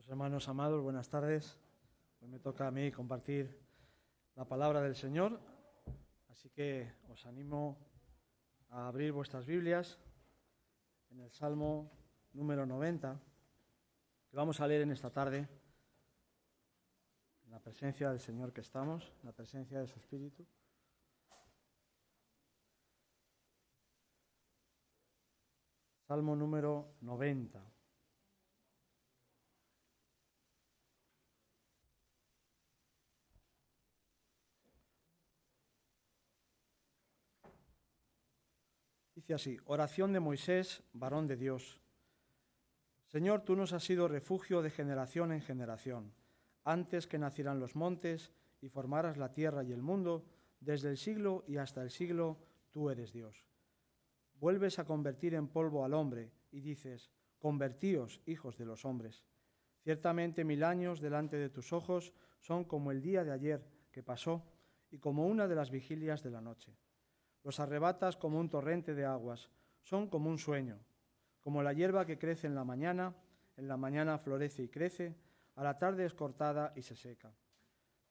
Hermanos amados, buenas tardes. Hoy me toca a mí compartir la palabra del Señor, así que os animo a abrir vuestras Biblias en el Salmo número 90, que vamos a leer en esta tarde, en la presencia del Señor que estamos, en la presencia de su Espíritu. Salmo número 90. Dice así: oración de Moisés, varón de Dios. Señor, tú nos has sido refugio de generación en generación. Antes que nacieran los montes y formaras la tierra y el mundo, desde el siglo y hasta el siglo, tú eres Dios. Vuelves a convertir en polvo al hombre y dices: convertíos, hijos de los hombres. Ciertamente 1000 años delante de tus ojos son como el día de ayer que pasó y como una de las vigilias de la noche. Los arrebatas como un torrente de aguas, son como un sueño, como la hierba que crece en la mañana florece y crece, a la tarde es cortada y se seca.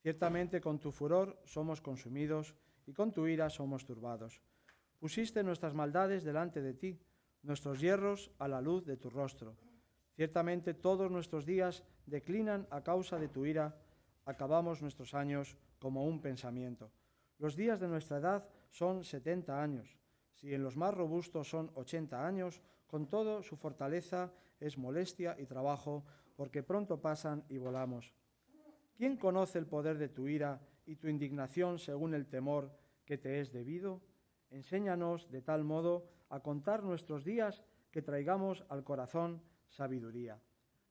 Ciertamente con tu furor somos consumidos y con tu ira somos turbados. Pusiste nuestras maldades delante de ti, nuestros yerros a la luz de tu rostro. Ciertamente todos nuestros días declinan a causa de tu ira, acabamos nuestros años como un pensamiento. Los días de nuestra edad son 70 años. Si en los más robustos son 80 años, con todo su fortaleza es molestia y trabajo, porque pronto pasan y volamos. ¿Quién conoce el poder de tu ira y tu indignación según el temor que te es debido? Enséñanos de tal modo a contar nuestros días que traigamos al corazón sabiduría.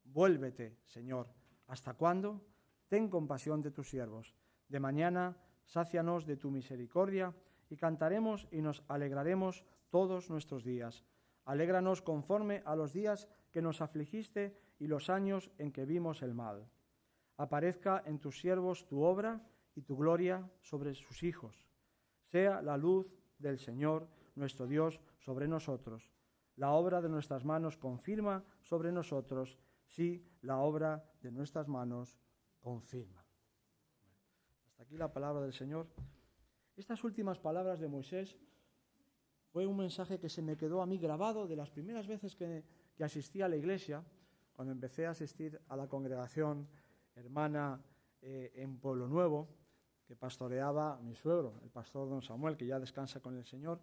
Vuélvete, Señor. ¿Hasta cuándo? Ten compasión de tus siervos. De mañana sácianos de tu misericordia y cantaremos y nos alegraremos todos nuestros días. Alégranos conforme a los días que nos afligiste y los años en que vimos el mal. Aparezca en tus siervos tu obra y tu gloria sobre sus hijos. Sea la luz del Señor, nuestro Dios, sobre nosotros. La obra de nuestras manos confirma sobre nosotros, sí, la obra de nuestras manos confirma. Hasta aquí la palabra del Señor. Estas últimas palabras de Moisés fue un mensaje que se me quedó a mí grabado de las primeras veces que asistí a la iglesia, cuando empecé a asistir a la congregación hermana en Pueblo Nuevo, que pastoreaba mi suegro, el pastor don Samuel, que ya descansa con el Señor.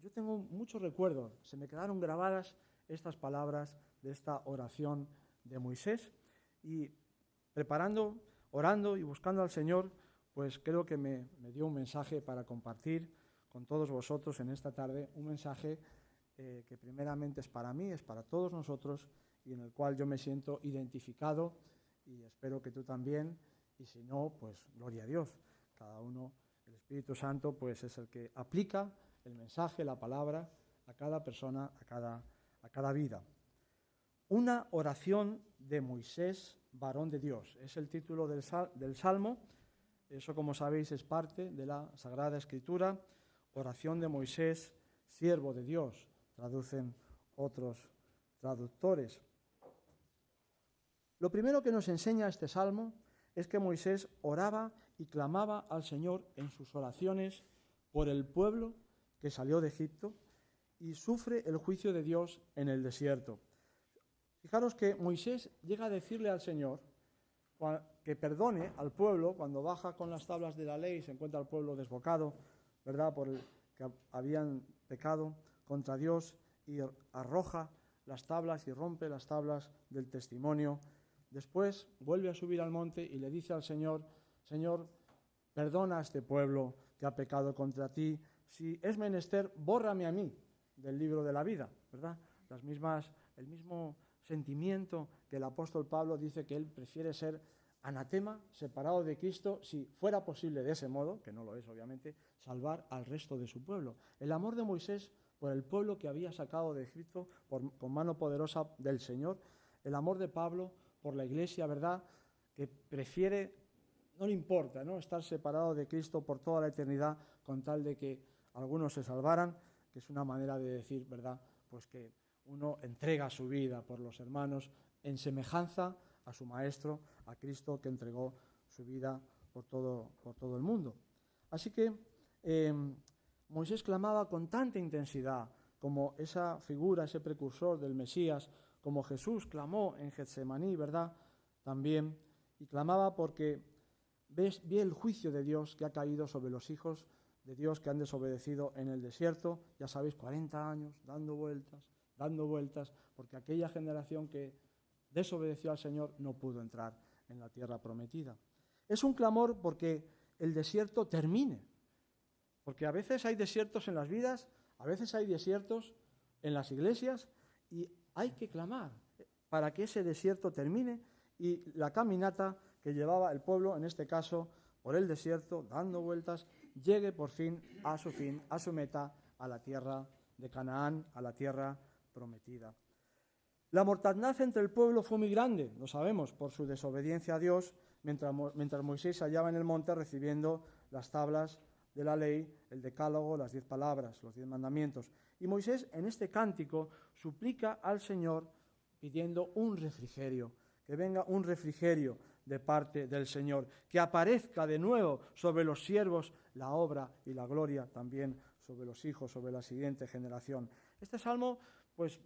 Yo tengo muchos recuerdos, se me quedaron grabadas estas palabras de esta oración de Moisés, y preparando, orando y buscando al Señor, pues creo que me dio un mensaje para compartir con todos vosotros en esta tarde, un mensaje que primeramente es para mí, es para todos nosotros, y en el cual yo me siento identificado, y espero que tú también, y si no, pues gloria a Dios. Cada uno, el Espíritu Santo, pues es el que aplica el mensaje, la palabra, a cada persona, a cada vida. Una oración de Moisés, varón de Dios, es el título del Salmo. Eso, como sabéis, es parte de la Sagrada Escritura. Oración de Moisés, siervo de Dios, traducen otros traductores. Lo primero que nos enseña este salmo es que Moisés oraba y clamaba al Señor en sus oraciones por el pueblo que salió de Egipto y sufre el juicio de Dios en el desierto. Fijaros que Moisés llega a decirle al Señor que perdone al pueblo cuando baja con las tablas de la ley y se encuentra al pueblo desbocado, ¿verdad?, por el que habían pecado contra Dios, y arroja las tablas y rompe las tablas del testimonio. Después vuelve a subir al monte y le dice al Señor: Señor, perdona a este pueblo que ha pecado contra ti. Si es menester, bórrame a mí del libro de la vida, ¿verdad? El mismo sentimiento que el apóstol Pablo dice que él prefiere ser anatema, separado de Cristo, si fuera posible de ese modo, que no lo es obviamente, salvar al resto de su pueblo. El amor de Moisés por el pueblo que había sacado de Egipto con mano poderosa del Señor, el amor de Pablo por la iglesia, ¿verdad?, que prefiere, no le importa, ¿no?, estar separado de Cristo por toda la eternidad con tal de que algunos se salvaran, que es una manera de decir, ¿verdad?, pues que uno entrega su vida por los hermanos en semejanza a su Maestro, a Cristo, que entregó su vida por todo el mundo. Así que Moisés clamaba con tanta intensidad como esa figura, ese precursor del Mesías, como Jesús clamó en Getsemaní, ¿verdad? También, y clamaba porque ve el juicio de Dios que ha caído sobre los hijos de Dios que han desobedecido en el desierto, ya sabéis, 40 años, dando vueltas, porque aquella generación que desobedeció al Señor no pudo entrar en la tierra prometida. Es un clamor porque el desierto termine, porque a veces hay desiertos en las vidas, a veces hay desiertos en las iglesias, y hay que clamar para que ese desierto termine y la caminata que llevaba el pueblo, en este caso por el desierto, dando vueltas, llegue por fin, a su meta, a la tierra de Canaán, a la tierra prometida. La mortandad entre el pueblo fue muy grande, lo sabemos, por su desobediencia a Dios, mientras Moisés se hallaba en el monte recibiendo las tablas de la ley, el decálogo, las 10 palabras, los 10 mandamientos. Y Moisés en este cántico suplica al Señor pidiendo un refrigerio, que venga un refrigerio de parte del Señor, que aparezca de nuevo sobre los siervos la obra y la gloria también sobre los hijos, sobre la siguiente generación. Este salmo, pues,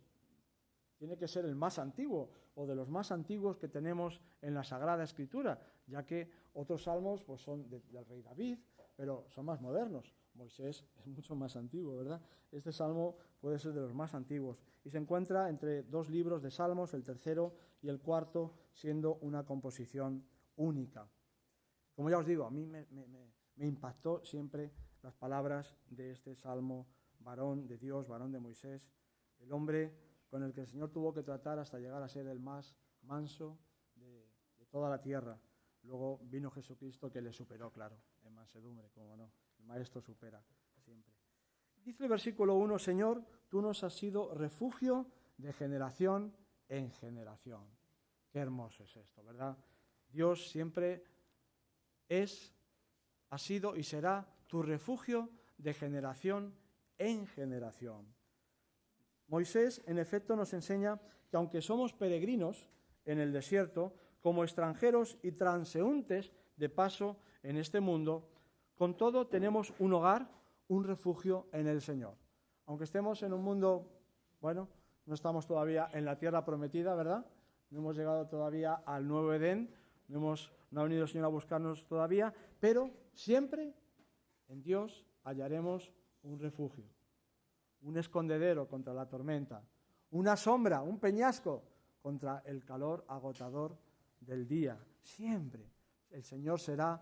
tiene que ser el más antiguo o de los más antiguos que tenemos en la Sagrada Escritura, ya que otros salmos pues, son del rey David, pero son más modernos. Moisés es mucho más antiguo, ¿verdad? Este salmo puede ser de los más antiguos y se encuentra entre 2 libros de salmos, el tercero y el cuarto, siendo una composición única. Como ya os digo, a mí me impactó siempre las palabras de este salmo, varón de Dios, varón de Moisés, el hombre con el que el Señor tuvo que tratar hasta llegar a ser el más manso de toda la tierra. Luego vino Jesucristo que le superó, claro, en mansedumbre, como no. El Maestro supera siempre. Dice el versículo 1, Señor, tú nos has sido refugio de generación en generación. Qué hermoso es esto, ¿verdad? Dios siempre ha sido y será tu refugio de generación en generación. Moisés, en efecto, nos enseña que aunque somos peregrinos en el desierto, como extranjeros y transeúntes de paso en este mundo, con todo tenemos un hogar, un refugio en el Señor. Aunque estemos en un mundo, bueno, no estamos todavía en la tierra prometida, ¿verdad? No hemos llegado todavía al nuevo Edén, no ha venido el Señor a buscarnos todavía, pero siempre en Dios hallaremos un refugio, un escondedero contra la tormenta, una sombra, un peñasco contra el calor agotador del día. Siempre el Señor será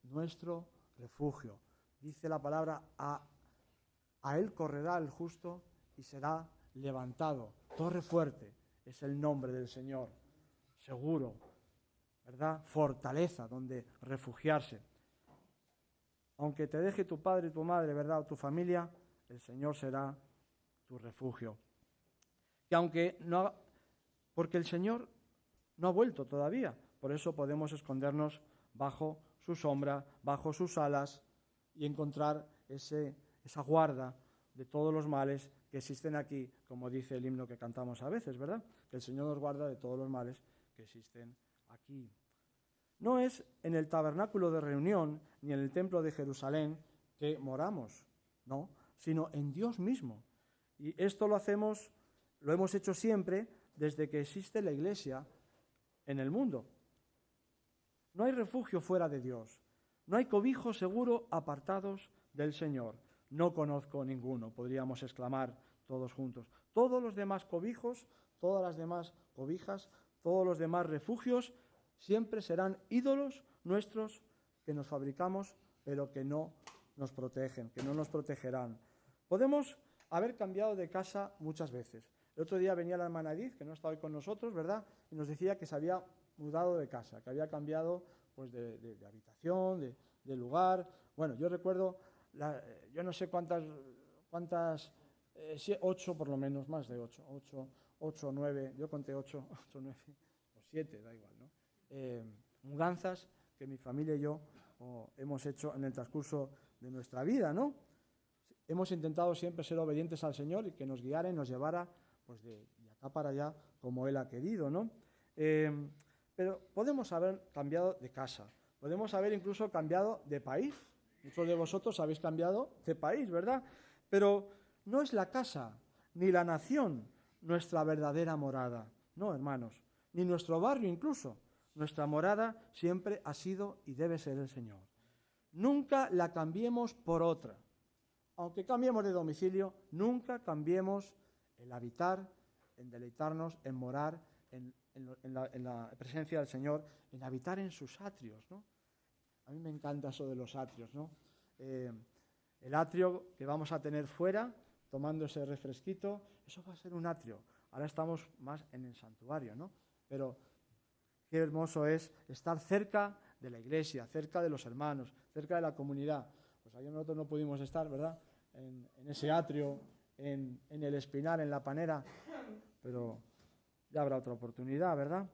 nuestro refugio. Dice la palabra, a Él correrá el justo y será levantado. Torre fuerte es el nombre del Señor. Seguro, ¿verdad? Fortaleza donde refugiarse. Aunque te deje tu padre y tu madre, ¿verdad? O tu familia, el Señor será tu refugio. Porque el Señor no ha vuelto todavía, por eso podemos escondernos bajo su sombra, bajo sus alas y encontrar esa guarda de todos los males que existen aquí, como dice el himno que cantamos a veces, ¿verdad? Que el Señor nos guarda de todos los males que existen aquí. No es en el tabernáculo de reunión ni en el templo de Jerusalén que moramos, no, sino en Dios mismo. Y esto lo hemos hecho siempre desde que existe la Iglesia en el mundo. No hay refugio fuera de Dios, no hay cobijo seguro apartados del Señor. No conozco ninguno, podríamos exclamar todos juntos. Todos los demás cobijos, todas las demás cobijas, todos los demás refugios siempre serán ídolos nuestros que nos fabricamos, pero que no nos protegen, que no nos protegerán. Podemos haber cambiado de casa muchas veces. El otro día venía la hermana Edith, que no está hoy con nosotros, ¿verdad? Y nos decía que se había mudado de casa, que había cambiado pues, de habitación, de lugar. Bueno, yo recuerdo, yo no sé cuántas 8 por lo menos, más de 8 o 9, yo conté 8, 9 o 7, da igual, ¿no? Mudanzas que mi familia y yo hemos hecho en el transcurso de nuestra vida, ¿no? Hemos intentado siempre ser obedientes al Señor y que nos guiara y nos llevara pues de acá para allá como Él ha querido, ¿no? Pero podemos haber cambiado de casa, podemos haber incluso cambiado de país. Muchos de vosotros habéis cambiado de país, ¿verdad? Pero no es la casa ni la nación nuestra verdadera morada. No, hermanos, ni nuestro barrio incluso. Nuestra morada siempre ha sido y debe ser el Señor. Nunca la cambiemos por otra. Aunque cambiemos de domicilio, nunca cambiemos el habitar, en deleitarnos, en morar, en la presencia del Señor, en habitar en sus atrios, ¿no? A mí me encanta eso de los atrios, ¿no? El atrio que vamos a tener fuera, tomando ese refresquito, eso va a ser un atrio. Ahora estamos más en el santuario, ¿no? Pero qué hermoso es estar cerca de la iglesia, cerca de los hermanos, cerca de la comunidad. Pues ahí nosotros no pudimos estar, ¿verdad? En ese atrio, en el Espinar, en la Panera, pero ya habrá otra oportunidad, ¿verdad?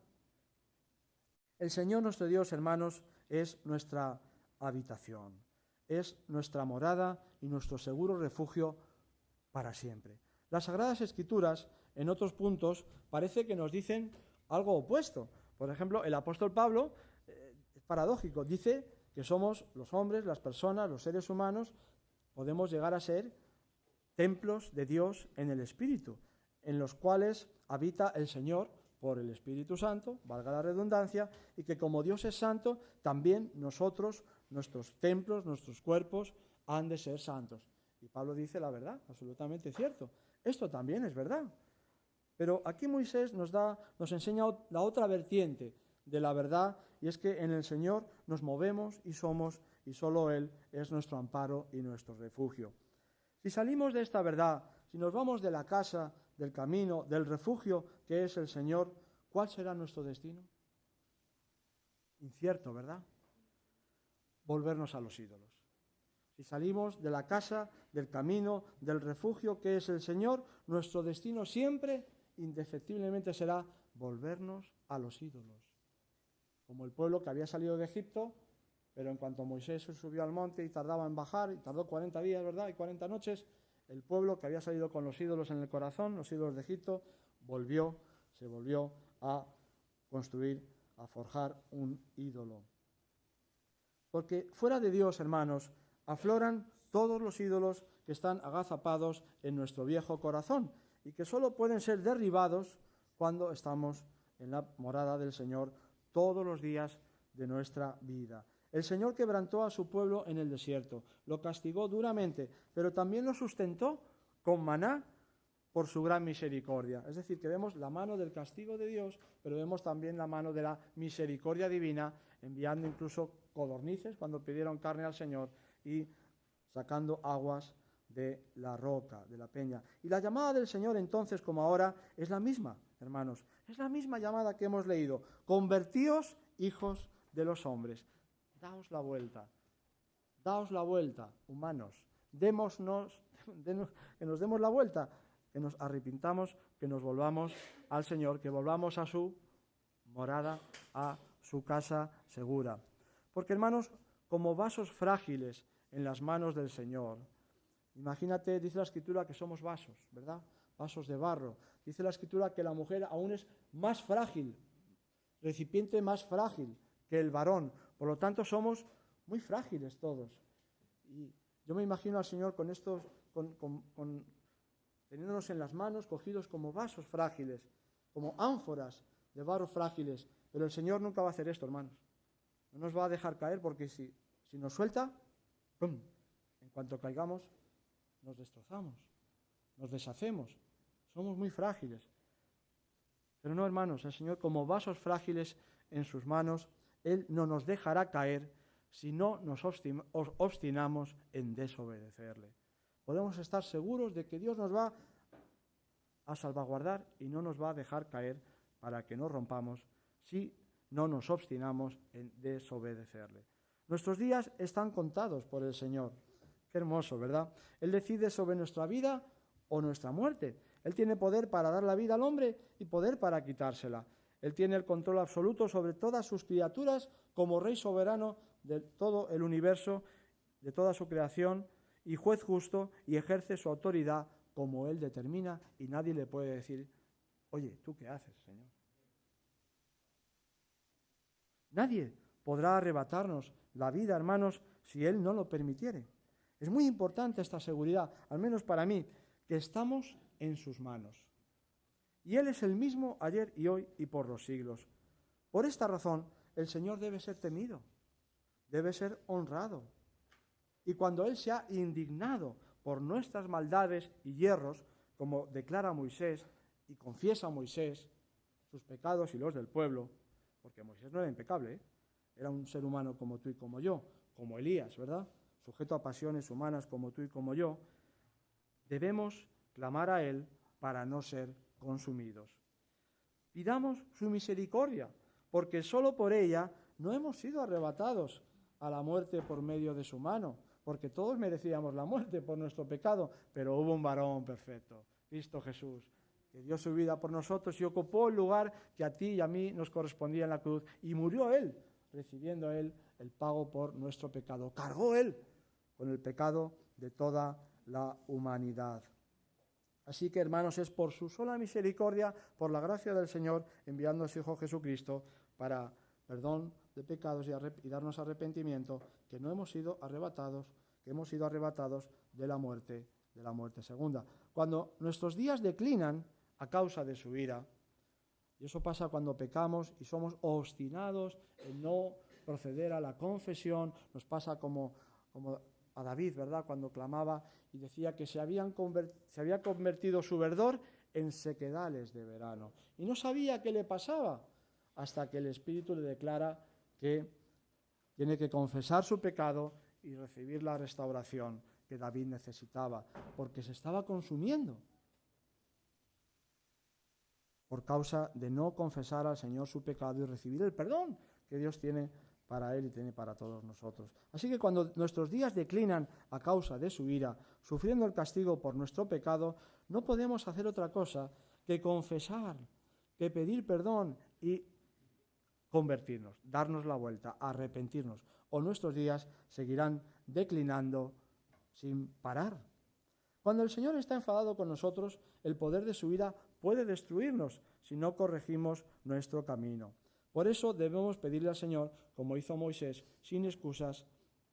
El Señor nuestro Dios, hermanos, es nuestra habitación, es nuestra morada y nuestro seguro refugio para siempre. Las Sagradas Escrituras, en otros puntos, parece que nos dicen algo opuesto. Por ejemplo, el apóstol Pablo, es paradójico, dice que somos los hombres, las personas, los seres humanos, podemos llegar a ser templos de Dios en el Espíritu, en los cuales habita el Señor por el Espíritu Santo, valga la redundancia, y que como Dios es santo, también nosotros, nuestros templos, nuestros cuerpos, han de ser santos. Y Pablo dice la verdad, absolutamente cierto. Esto también es verdad. Pero aquí Moisés nos enseña la otra vertiente de la verdad, y es que en el Señor nos movemos y somos, y solo Él es nuestro amparo y nuestro refugio. Si salimos de esta verdad, si nos vamos de la casa, del camino, del refugio que es el Señor, ¿cuál será nuestro destino? Incierto, ¿verdad? Volvernos a los ídolos. Si salimos de la casa, del camino, del refugio que es el Señor, nuestro destino siempre, indefectiblemente, será volvernos a los ídolos. Como el pueblo que había salido de Egipto, pero en cuanto Moisés subió al monte y tardaba en bajar, y tardó 40 días, ¿verdad? Y 40 noches, el pueblo que había salido con los ídolos en el corazón, los ídolos de Egipto, se volvió a construir, a forjar un ídolo. Porque fuera de Dios, hermanos, afloran todos los ídolos que están agazapados en nuestro viejo corazón y que solo pueden ser derribados cuando estamos en la morada del Señor todos los días de nuestra vida. El Señor quebrantó a su pueblo en el desierto, lo castigó duramente, pero también lo sustentó con maná por su gran misericordia. Es decir, que vemos la mano del castigo de Dios, pero vemos también la mano de la misericordia divina, enviando incluso codornices cuando pidieron carne al Señor y sacando aguas de la roca, de la peña. Y la llamada del Señor entonces, como ahora, es la misma, hermanos. Es la misma llamada que hemos leído. Convertíos, hijos de los hombres. Daos la vuelta, humanos. Que nos demos la vuelta, que nos arrepintamos, que nos volvamos al Señor, que volvamos a su morada, a su casa segura. Porque, hermanos, como vasos frágiles en las manos del Señor, imagínate, dice la Escritura que somos vasos, ¿verdad? Vasos de barro. Dice la Escritura que la mujer aún es más frágil, recipiente más frágil que el varón. Por lo tanto, somos muy frágiles todos. Y yo me imagino al Señor con estos, teniéndonos en las manos, cogidos como vasos frágiles, como ánforas de barro frágiles. Pero el Señor nunca va a hacer esto, hermanos. No nos va a dejar caer porque si nos suelta, ¡pum!, en cuanto caigamos, nos destrozamos, nos deshacemos. Somos muy frágiles. Pero no, hermanos, el Señor, como vasos frágiles en sus manos, Él no nos dejará caer si no nos obstinamos en desobedecerle. Podemos estar seguros de que Dios nos va a salvaguardar y no nos va a dejar caer para que no rompamos si no nos obstinamos en desobedecerle. Nuestros días están contados por el Señor. Qué hermoso, ¿verdad? Él decide sobre nuestra vida o nuestra muerte. Él tiene poder para dar la vida al hombre y poder para quitársela. Él tiene el control absoluto sobre todas sus criaturas como Rey soberano de todo el universo, de toda su creación, y juez justo, y ejerce su autoridad como Él determina, y nadie le puede decir, oye, ¿tú qué haces, Señor? Nadie podrá arrebatarnos la vida, hermanos, si Él no lo permitiere. Es muy importante esta seguridad, al menos para mí, que estamos en sus manos. Y Él es el mismo ayer y hoy y por los siglos. Por esta razón, el Señor debe ser temido, debe ser honrado. Y cuando Él se ha indignado por nuestras maldades y hierros, como declara Moisés y confiesa Moisés sus pecados y los del pueblo, porque Moisés no era impecable, era un ser humano como tú y como yo, como Elías, ¿verdad? Sujeto a pasiones humanas como tú y como yo, debemos clamar a Él para no ser consumidos. Pidamos su misericordia, porque solo por ella no hemos sido arrebatados a la muerte por medio de su mano, porque todos merecíamos la muerte por nuestro pecado, pero hubo un varón perfecto, Cristo Jesús, que dio su vida por nosotros y ocupó el lugar que a ti y a mí nos correspondía en la cruz, y murió Él, recibiendo Él el pago por nuestro pecado. Cargó Él con el pecado de toda la humanidad. Así que, hermanos, es por su sola misericordia, por la gracia del Señor, enviando a su Hijo Jesucristo para perdón de pecados y darnos arrepentimiento, que no hemos sido arrebatados, que hemos sido arrebatados de la muerte segunda. Cuando nuestros días declinan a causa de su ira, y eso pasa cuando pecamos y somos obstinados en no proceder a la confesión, nos pasa como a David, ¿verdad?, cuando clamaba y decía que se había convertido su verdor en sequedales de verano. Y no sabía qué le pasaba, hasta que el Espíritu le declara que tiene que confesar su pecado y recibir la restauración que David necesitaba, porque se estaba consumiendo por causa de no confesar al Señor su pecado y recibir el perdón que Dios tiene para Él y tiene para todos nosotros. Así que cuando nuestros días declinan a causa de su ira, sufriendo el castigo por nuestro pecado, no podemos hacer otra cosa que confesar, que pedir perdón y convertirnos, darnos la vuelta, arrepentirnos, o nuestros días seguirán declinando sin parar. Cuando el Señor está enfadado con nosotros, el poder de su ira puede destruirnos si no corregimos nuestro camino. Por eso debemos pedirle al Señor, como hizo Moisés, sin excusas,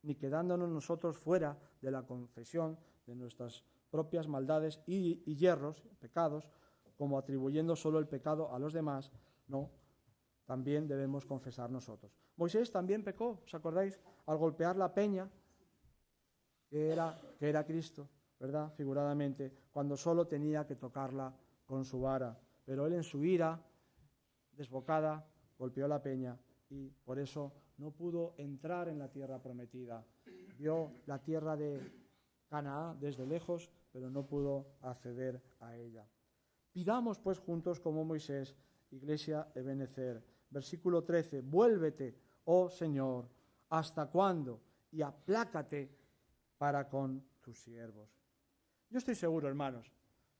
ni quedándonos nosotros fuera de la confesión de nuestras propias maldades y hierros, pecados, como atribuyendo solo el pecado a los demás. No, también debemos confesar nosotros. Moisés también pecó, ¿os acordáis? Al golpear la peña, que era Cristo, ¿verdad?, figuradamente, cuando solo tenía que tocarla con su vara. Pero él en su ira desbocada golpeó la peña y por eso no pudo entrar en la tierra prometida. Vio la tierra de Canaán desde lejos, pero no pudo acceder a ella. Pidamos pues juntos como Moisés, Iglesia Ebenezer. Versículo 13, vuélvete, oh Señor, ¿hasta cuándo? Y aplácate para con tus siervos. Yo estoy seguro, hermanos,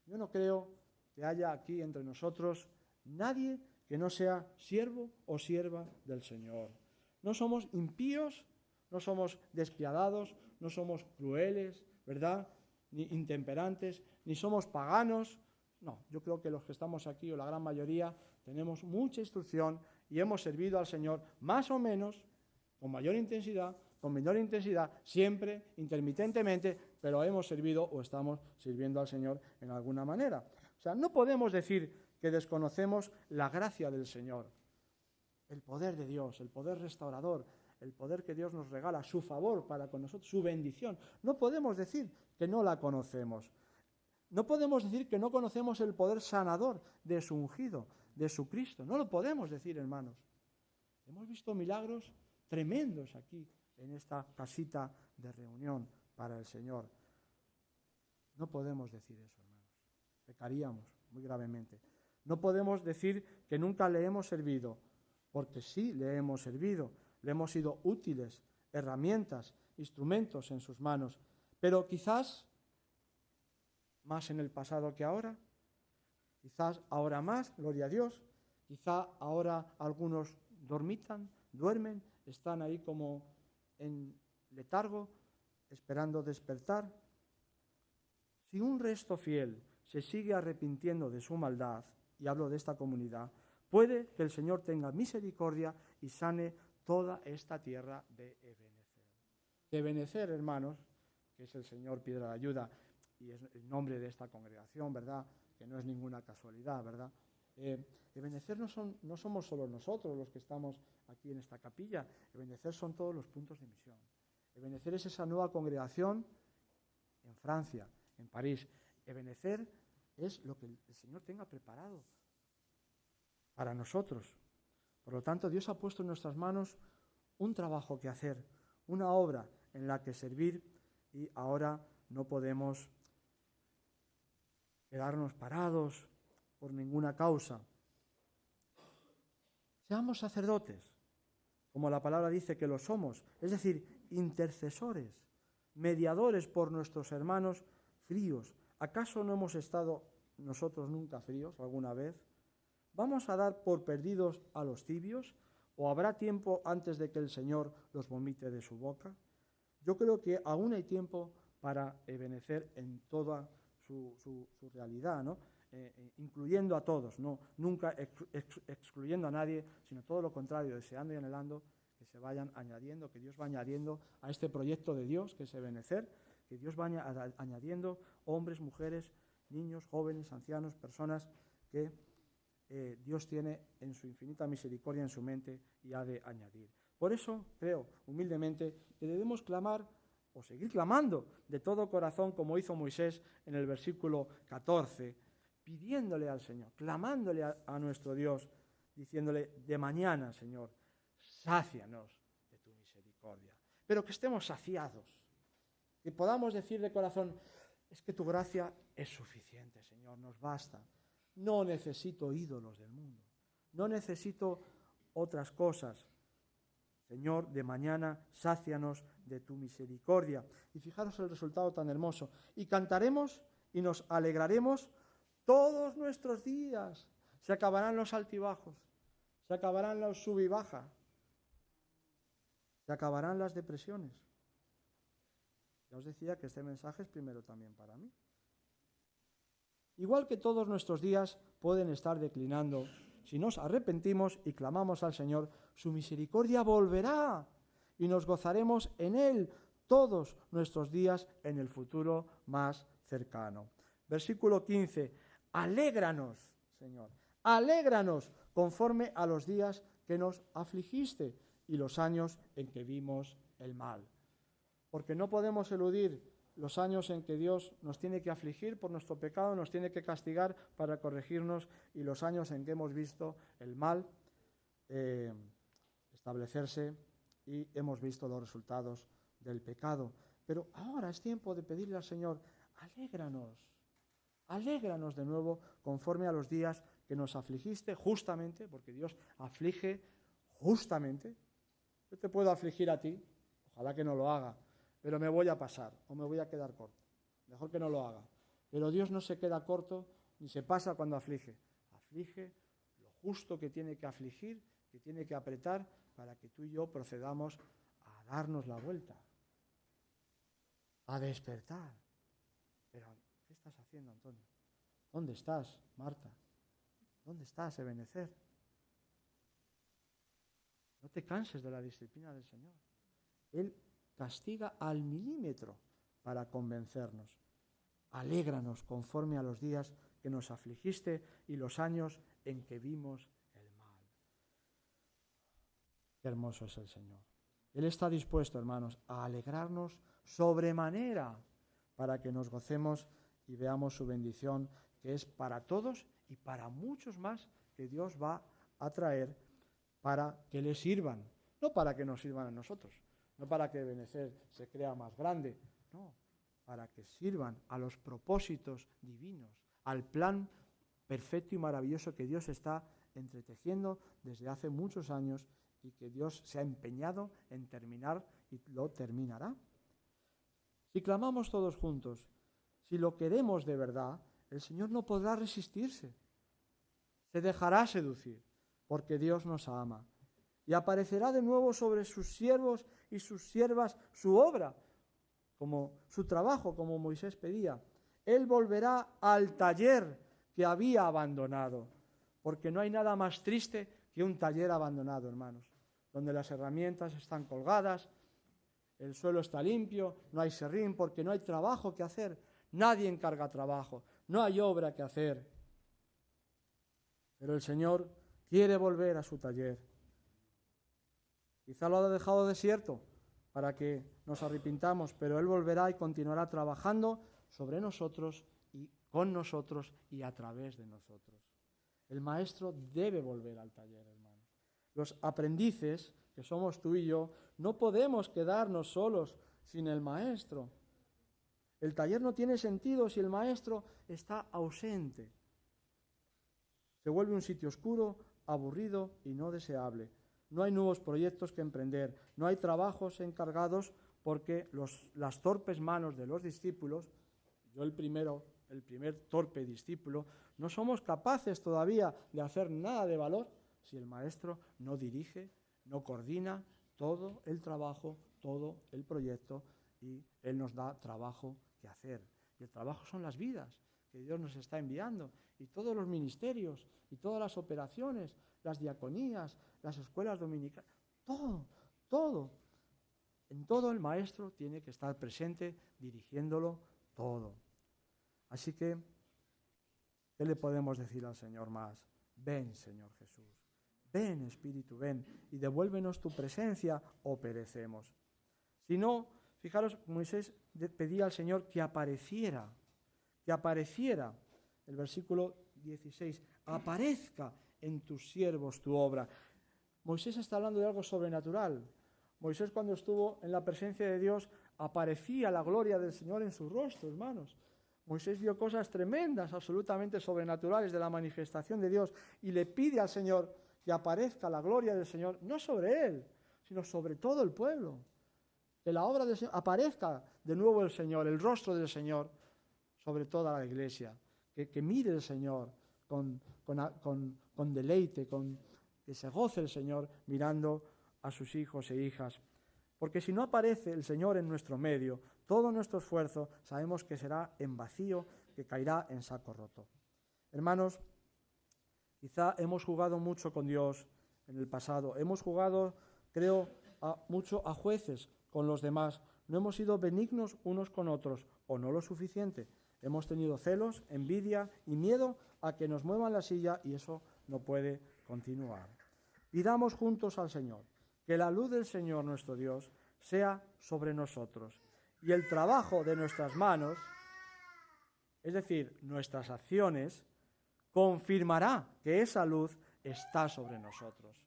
yo no creo que haya aquí entre nosotros nadie que no sea siervo o sierva del Señor. No somos impíos, no somos despiadados, no somos crueles, ¿verdad?, ni intemperantes, ni somos paganos. No, yo creo que los que estamos aquí, o la gran mayoría, tenemos mucha instrucción y hemos servido al Señor más o menos, con mayor intensidad, con menor intensidad, siempre, intermitentemente, pero hemos servido o estamos sirviendo al Señor en alguna manera. O sea, no podemos decir que desconocemos la gracia del Señor, el poder de Dios, el poder restaurador, el poder que Dios nos regala, su favor para con nosotros, su bendición. No podemos decir que no la conocemos. No podemos decir que no conocemos el poder sanador de su ungido, de su Cristo. No lo podemos decir, hermanos. Hemos visto milagros tremendos aquí, en esta casita de reunión para el Señor. No podemos decir eso, hermanos. Pecaríamos muy gravemente. No podemos decir que nunca le hemos servido, porque sí le hemos servido, le hemos sido útiles, herramientas, instrumentos en sus manos, pero quizás más en el pasado que ahora, quizás ahora más, gloria a Dios, quizá ahora algunos duermen, están ahí como en letargo, esperando despertar. Si un resto fiel se sigue arrepintiendo de su maldad, y hablo de esta comunidad, puede que el Señor tenga misericordia y sane toda esta tierra de Ebenezer. Ebenezer, hermanos, que es el Señor piedra de ayuda, y es el nombre de esta congregación, ¿verdad? Que no es ninguna casualidad, ¿verdad? Ebenezer no somos solo nosotros los que estamos aquí en esta capilla. Ebenezer son todos los puntos de misión. Ebenezer es esa nueva congregación en Francia, en París. Ebenezer es lo que el Señor tenga preparado para nosotros. Por lo tanto, Dios ha puesto en nuestras manos un trabajo que hacer, una obra en la que servir, y ahora no podemos quedarnos parados por ninguna causa. Seamos sacerdotes, como la palabra dice que lo somos, es decir, intercesores, mediadores por nuestros hermanos fríos. ¿Acaso no hemos estado nosotros nunca fríos alguna vez? ¿Vamos a dar por perdidos a los tibios? ¿O habrá tiempo antes de que el Señor los vomite de su boca? Yo creo que aún hay tiempo para Ebenezer en toda su realidad, ¿no? Incluyendo a todos, no nunca excluyendo a nadie, sino todo lo contrario, deseando y anhelando que se vayan añadiendo, que Dios va añadiendo a este proyecto de Dios, que es Ebenezer, que Dios va añadiendo hombres, mujeres, niños, jóvenes, ancianos, personas que Dios tiene en su infinita misericordia en su mente y ha de añadir. Por eso creo humildemente que debemos clamar o seguir clamando de todo corazón, como hizo Moisés en el versículo 14, pidiéndole al Señor, clamándole a nuestro Dios, diciéndole: de mañana, Señor, sácianos de tu misericordia. Pero que estemos saciados, que podamos decir de corazón: es que tu gracia es suficiente, Señor, nos basta. No necesito ídolos del mundo, no necesito otras cosas. Señor, de mañana, sácianos de tu misericordia. Y fijaros el resultado tan hermoso. Y cantaremos y nos alegraremos todos nuestros días. Se acabarán los altibajos, se acabarán los sub y baja, se acabarán las depresiones. Ya os decía que este mensaje es primero también para mí. Igual que todos nuestros días pueden estar declinando, si nos arrepentimos y clamamos al Señor, su misericordia volverá y nos gozaremos en Él todos nuestros días en el futuro más cercano. Versículo 15. Alégranos, Señor, alégranos conforme a los días que nos afligiste y los años en que vimos el mal. Porque no podemos eludir los años en que Dios nos tiene que afligir por nuestro pecado, nos tiene que castigar para corregirnos, y los años en que hemos visto el mal establecerse y hemos visto los resultados del pecado. Pero ahora es tiempo de pedirle al Señor: alégranos de nuevo conforme a los días que nos afligiste justamente, porque Dios aflige justamente. Yo te puedo afligir a ti, ojalá que no lo haga, pero me voy a pasar o me voy a quedar corto. Mejor que no lo haga. Pero Dios no se queda corto ni se pasa cuando aflige. Aflige lo justo que tiene que afligir, que tiene que apretar, para que tú y yo procedamos a darnos la vuelta, a despertar. Pero, ¿qué estás haciendo, Antonio? ¿Dónde estás, Marta? ¿Dónde estás, Ebenezer? No te canses de la disciplina del Señor. Él castiga al milímetro para convencernos. Alégranos conforme a los días que nos afligiste y los años en que vimos el mal. Qué hermoso es el Señor. Él está dispuesto, hermanos, a alegrarnos sobremanera para que nos gocemos y veamos su bendición, que es para todos y para muchos más que Dios va a traer para que le sirvan, no para que nos sirvan a nosotros. No para que Ebenezer se crea más grande, no, para que sirvan a los propósitos divinos, al plan perfecto y maravilloso que Dios está entretejiendo desde hace muchos años y que Dios se ha empeñado en terminar y lo terminará. Si clamamos todos juntos, si lo queremos de verdad, el Señor no podrá resistirse, se dejará seducir, porque Dios nos ama. Y aparecerá de nuevo sobre sus siervos y sus siervas su obra, como su trabajo, como Moisés pedía. Él volverá al taller que había abandonado, porque no hay nada más triste que un taller abandonado, hermanos. donde las herramientas están colgadas, el suelo está limpio, no hay serrín porque no hay trabajo que hacer. Nadie encarga trabajo, no hay obra que hacer. Pero el Señor quiere volver a su taller. Quizá lo ha dejado desierto para que nos arrepintamos, pero Él volverá y continuará trabajando sobre nosotros y con nosotros y a través de nosotros. El maestro debe volver al taller, hermano. Los aprendices, que somos tú y yo, no podemos quedarnos solos sin el maestro. El taller no tiene sentido si el maestro está ausente. Se vuelve un sitio oscuro, aburrido y no deseable. No hay nuevos proyectos que emprender, no hay trabajos encargados porque las torpes manos de los discípulos, yo el primer torpe discípulo, no somos capaces todavía de hacer nada de valor si el maestro no dirige, no coordina todo el trabajo, todo el proyecto, y Él nos da trabajo que hacer. Y el trabajo son las vidas que Dios nos está enviando, y todos los ministerios, y todas las operaciones, las diaconías, las escuelas dominicales, todo. En todo el maestro tiene que estar presente, dirigiéndolo todo. Así que, ¿qué le podemos decir al Señor más? Ven, Señor Jesús. Ven, Espíritu, ven, y devuélvenos tu presencia o perecemos. Si no, fijaros, Moisés pedía al Señor que apareciera. El versículo 16, aparezca en tus siervos tu obra. Moisés está hablando de algo sobrenatural. Moisés, cuando estuvo en la presencia de Dios, aparecía la gloria del Señor en su rostro, hermanos. Moisés vio cosas tremendas, absolutamente sobrenaturales de la manifestación de Dios, y le pide al Señor que aparezca la gloria del Señor, no sobre él, sino sobre todo el pueblo. Que la obra del Señor aparezca de nuevo el Señor, el rostro del Señor, sobre toda la iglesia. Que mire el Señor con deleite, que se goce el Señor mirando a sus hijos e hijas. Porque si no aparece el Señor en nuestro medio, todo nuestro esfuerzo sabemos que será en vacío, que caerá en saco roto. Hermanos, quizá hemos jugado mucho con Dios en el pasado. Hemos jugado, creo, mucho a jueces con los demás. No hemos sido benignos unos con otros, o no lo suficiente. Hemos tenido celos, envidia y miedo a que nos muevan la silla, y eso no puede continuar. Pidamos juntos al Señor que la luz del Señor nuestro Dios sea sobre nosotros, y el trabajo de nuestras manos, es decir, nuestras acciones, confirmará que esa luz está sobre nosotros.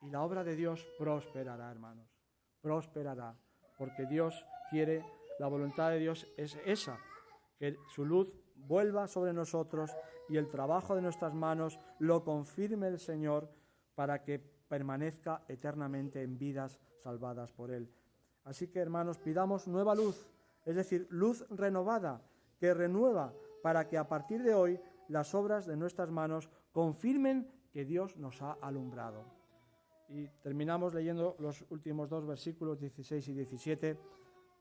Y la obra de Dios prosperará, hermanos, prosperará, porque Dios quiere, la voluntad de Dios es esa, que su luz vuelva sobre nosotros y el trabajo de nuestras manos lo confirme el Señor para que permanezca eternamente en vidas salvadas por Él. Así que, hermanos, pidamos nueva luz, es decir, luz renovada, que renueva para que a partir de hoy las obras de nuestras manos confirmen que Dios nos ha alumbrado. Y terminamos leyendo los últimos dos versículos, 16 y 17,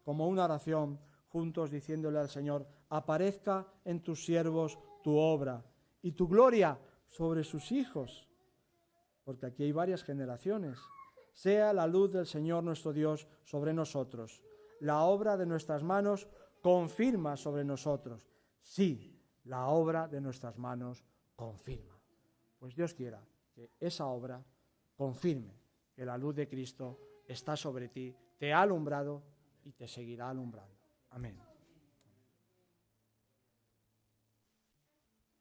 como una oración, juntos diciéndole al Señor: aparezca en tus siervos tu obra y tu gloria sobre sus hijos, porque aquí hay varias generaciones. Sea la luz del Señor nuestro Dios sobre nosotros. La obra de nuestras manos confirma sobre nosotros. Sí, la obra de nuestras manos confirma. Pues Dios quiera que esa obra confirme que la luz de Cristo está sobre ti, te ha alumbrado y te seguirá alumbrando. Amén.